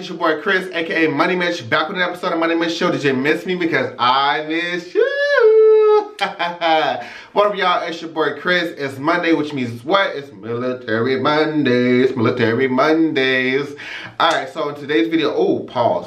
it's your boy Chris, aka Money Mitch, back with an episode of Money Mitch Show. Did you miss me? Because I miss you. What up, y'all? It's your boy Chris. It's Monday, which means what? It's Military Mondays. Military Mondays. Alright, so in today's video, pause.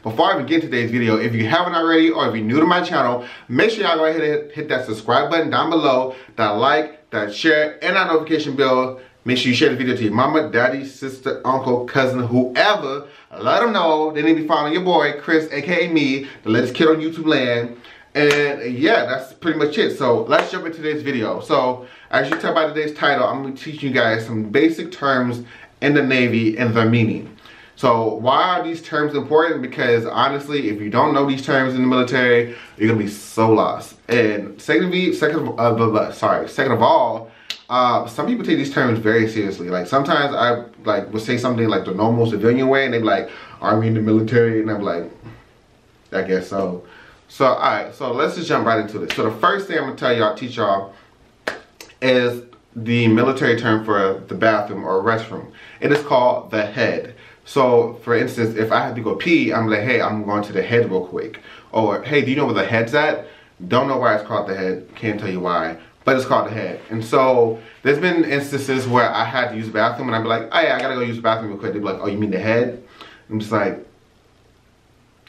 Before I begin today's video, if you haven't already or if you're new to my channel, make sure y'all go ahead and hit that subscribe button down below, that like, that share, and that notification bell. Make sure you share the video to your mama, daddy, sister, uncle, cousin, whoever. Let them know they need to be following your boy, Chris, aka me, the latest kid on YouTube land. And yeah, that's pretty much it. So let's jump into today's video. So as you can tell by today's title, I'm going to teach you guys some basic terms in the Navy and their meaning. So why are these terms important? Because honestly, if you don't know these terms in the military, you're going to be so lost. And second of all, some people take these terms very seriously. Like sometimes I would say something like the normal civilian way, and they be like, Army in the military, and I'm like, I guess so. So alright, so let's just jump right into this. So the first thing I'm gonna tell y'all, teach y'all, is the military term for the bathroom or restroom. It is called the head. So for instance, if I have to go pee, I'm like, hey, I'm going to the head real quick. Or hey, do you know where the head's at? Don't know why it's called the head. Can't tell you why. But it's called the head. And so there's been instances where I had to use the bathroom and I'd be like, oh yeah, I gotta go use the bathroom real quick. They'd be like, oh, you mean the head? I'm just like,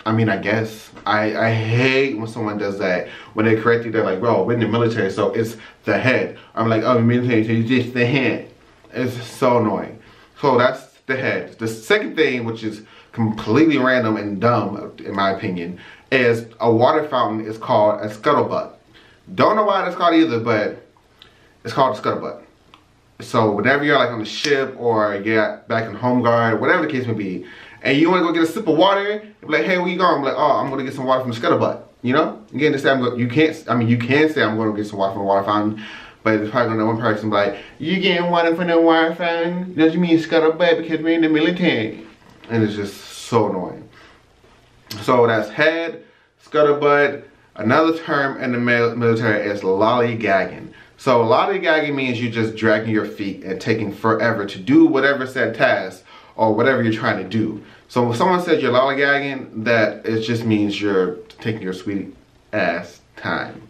I mean, I guess. I hate when someone does that. When they correct you, they're like, bro, we're in the military, so it's the head. I'm like, oh, military, so it's just the head. It's so annoying. So that's the head. The second thing, which is completely random and dumb, in my opinion, is a water fountain is called a scuttlebutt. Don't know why it's called either, but it's called a scuttlebutt. So whenever you're like on the ship or you're back in home guard, whatever the case may be, and you want to go get a sip of water, you're like, hey, where you going? I'm like, oh, I'm going to get some water from the scuttlebutt. You know? You can't say you can say I'm going to get some water from the water fountain, but there's probably going to be one person be like, you getting water from the water fountain? Does you mean scuttlebutt because we're in the military? And it's just so annoying. So that's head, scuttlebutt. Another term in the military is lollygagging. So lollygagging means you're just dragging your feet and taking forever to do whatever said task or whatever you're trying to do. So when someone says you're lollygagging, that it just means you're taking your sweet ass time.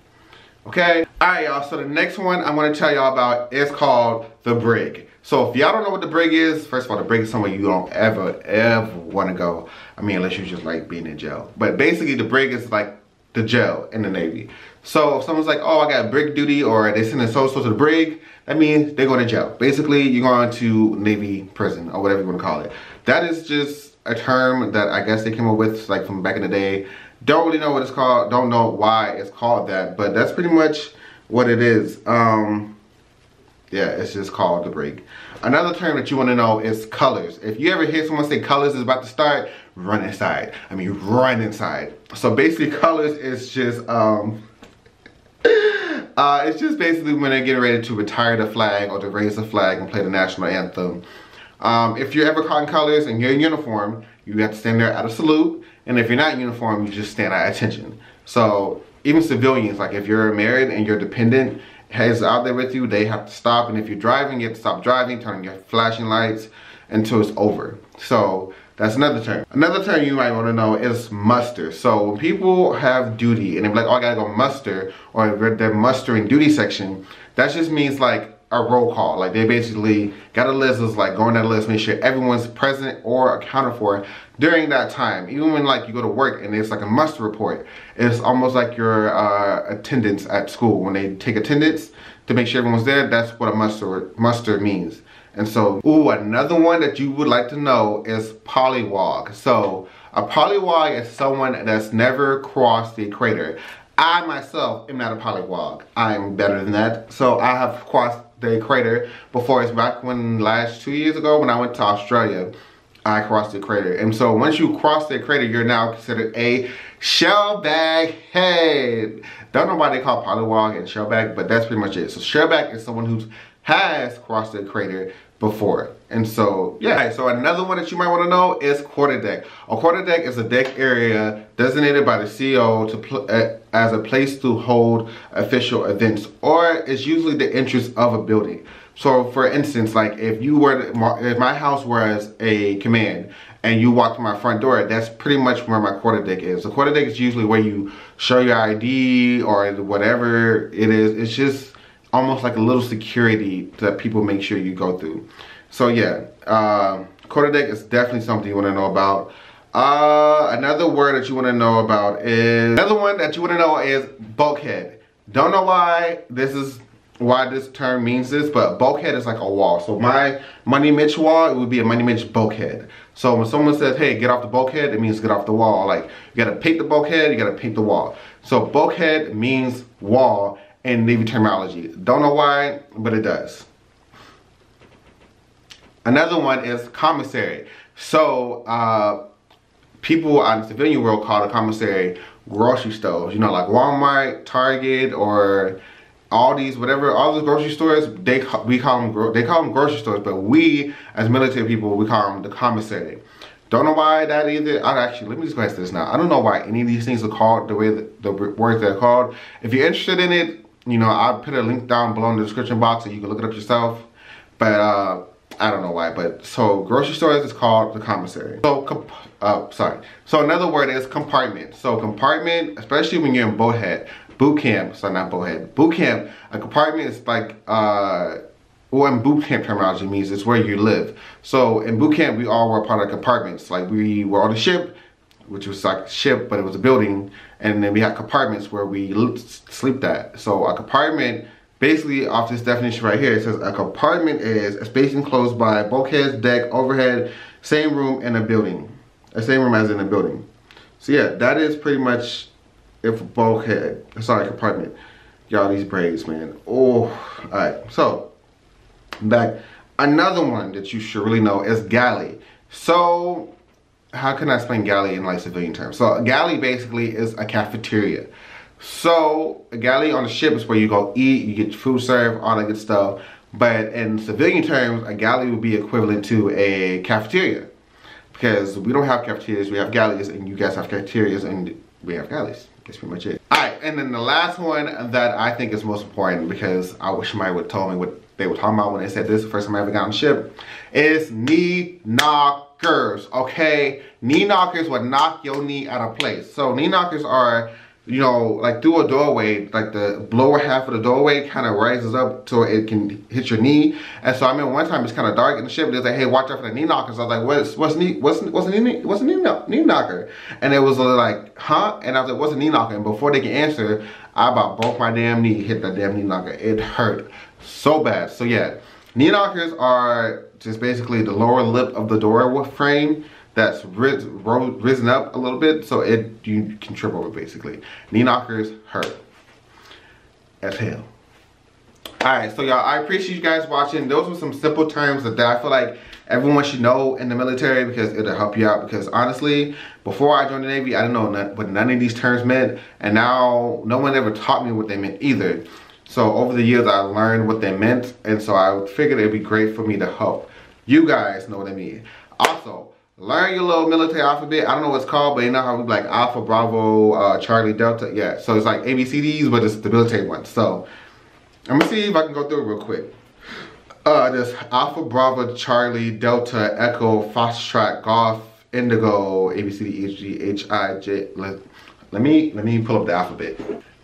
Okay? Alright, y'all. So the next one I'm going to tell y'all about is called the Brig. So if y'all don't know what the Brig is, first of all, the Brig is somewhere you don't ever want to go. I mean, unless you just like being in jail. But basically, the Brig is like the jail in the Navy. So if someone's like, oh, I got brig duty, or they send a so-so to the brig, that means they're going to jail. Basically, you're going to Navy prison, or whatever you want to call it. That is just a term that I guess they came up with like from back in the day. Don't really know what it's called, don't know why it's called that, but that's pretty much what it is. Yeah, it's just called the brig. Another term that you want to know is colors. If you ever hear someone say colors is about to start, run inside. I mean, run inside. So basically, colors is just it's just basically when they're getting ready to retire the flag or to raise the flag and play the national anthem. If you're ever caught in colors and you're in uniform, you have to stand there at a salute. And if you're not in uniform, you just stand at attention. So even civilians, like if you're married and your dependent is out there with you, they have to stop. And if you're driving, you have to stop driving, turn on your flashing lights until it's over. So that's another term. Another term you might want to know is muster. So when people have duty and they're like, oh, I gotta go muster, or they're mustering duty section, that just means like a roll call. Like they basically got a list, is like going down the list, make sure everyone's present or accounted for during that time. Even when like you go to work and it's like a muster report, it's almost like your attendance at school. When they take attendance to make sure everyone's there, that's what a muster means. And so, ooh, another one that you would like to know is Pollywog. So a Pollywog is someone that's never crossed the equator. I myself am not a Pollywog. I'm better than that. So I have crossed the equator before. It's back when 2 years ago when I went to Australia, I crossed the equator. And so once you cross the equator, you're now considered a shellbag head. Don't know why they call Pollywog and shellbag, but that's pretty much it. So shellbag is someone who's has crossed the equator before. And so, yeah. Right, so another one that you might want to know is quarterdeck. A quarterdeck is a deck area designated by the CEO as a place to hold official events, or it's usually the entrance of a building. So for instance, like if my house was a command and you walk to my front door, that's pretty much where my quarter deck is. The quarter deck is usually where you show your ID or whatever it is. It's just almost like a little security that people make sure you go through. So yeah, quarter deck is definitely something you want to know about. Another word that you want to know about is, another one that you want to know is bulkhead. Don't know why this term means this, but bulkhead is like a wall. So my Money Mitch wall, it would be a Money Mitch bulkhead. So when someone says, hey, get off the bulkhead, it means get off the wall. Like, you gotta paint the bulkhead, you gotta paint the wall. So bulkhead means wall in Navy terminology. Don't know why, but it does. Another one is commissary. So people out in the civilian world call the commissary grocery stores. You know, like Walmart, Target, or Aldi's, whatever, all those grocery stores, they call them grocery stores, but we as military people, we call them the commissary. Don't know why that either. Let me just go ahead to this now. I don't know why any of these things are called the way that the words they're called. If you're interested in it, you know, I'll put a link down below in the description box so you can look it up yourself. But I don't know why. But so grocery stores is called the commissary. So So another word is compartment. So compartment, especially when you're in boot camp, so not Bulkhead. Boot camp, a compartment is like, well, in boot camp terminology means it's where you live. So in boot camp, we all were part of compartments. Like we were on a ship, which was like a ship, but it was a building. And then we had compartments where we slept at. So a compartment, basically off this definition right here, it says a compartment is a space enclosed by bulkheads, deck, overhead, same room in a building. The same room as in a building. So yeah, that is pretty much it for bulkhead. Sorry, compartment. Y'all, these braids, man. Oh, alright. So, back. Another one that you should really know is galley. So, how can I explain galley in like civilian terms? So, a galley basically is a cafeteria. So, a galley on a ship is where you go eat, you get food served, all that good stuff. But in civilian terms, a galley would be equivalent to a cafeteria. Because we don't have cafeterias, we have galleys, and you guys have cafeterias, and we have galleys. That's pretty much it. Alright, and then the last one that I think is most important, because I wish somebody would have told me what they were talking about when they said this the first time I ever got on the ship, is knee knockers, okay? Knee knockers would knock your knee out of place. So knee knockers are, you know, like through a doorway, like the lower half of the doorway kind of rises up so it can hit your knee. And so I remember one time it's kind of dark in the ship. They're like, hey, watch out for the knee knockers. I was like, what's a knee knocker? And it was like, huh? And I was like, what's a knee knocker? And before they can answer, I about broke my damn knee, hit that damn knee knocker. It hurt so bad. So yeah, knee knockers are just basically the lower lip of the door frame that's risen up a little bit, so you can trip over basically. Knee knockers hurt as hell. Alright, so y'all, I appreciate you guys watching. Those were some simple terms that I feel like everyone should know in the military because it'll help you out. Because honestly, before I joined the Navy, I didn't know what none of these terms meant, and now no one ever taught me what they meant either. So over the years, I learned what they meant, and so I figured it'd be great for me to help you guys know what I mean. Also, learn your little military alphabet. I don't know what it's called, but you know how we like Alpha, Bravo, Charlie, Delta. Yeah, so it's like ABCDs, but it's the military one. So I'm gonna see if I can go through it real quick. There's Alpha, Bravo, Charlie, Delta, Echo, Foxtrot, Golf, Indigo, ABCD, HG, HI, Let me pull up the alphabet.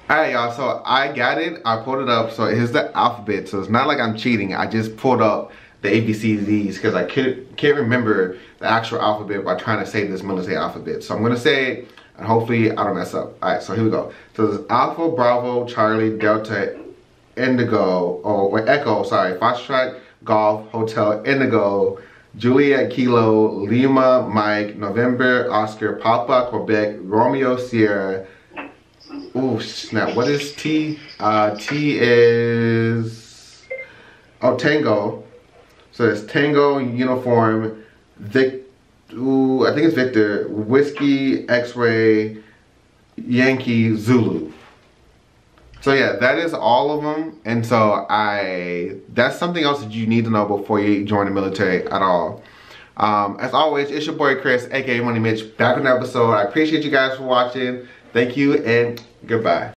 Alright y'all, so I got it. I pulled it up. So here's the alphabet. So it's not like I'm cheating. I just pulled up the ABCDs because I can't remember the actual alphabet by trying to say this military alphabet. So I'm gonna say it and hopefully I don't mess up. Alright, so here we go. So there's Alpha, Bravo, Charlie, Delta, Indigo, Echo, sorry, Foxtrot, Golf, Hotel, Indigo, Juliet, Kilo, Lima, Mike, November, Oscar, Papa, Quebec, Romeo, Sierra. Ooh, snap, what is T? T is, Tango. So it's Tango, Uniform, I think it's Victor, Whiskey, X-Ray, Yankee, Zulu. So yeah, that is all of them. And so that's something else that you need to know before you join the military at all. As always, it's your boy Chris, aka Money Mitch, back with an episode. I appreciate you guys for watching. Thank you and goodbye.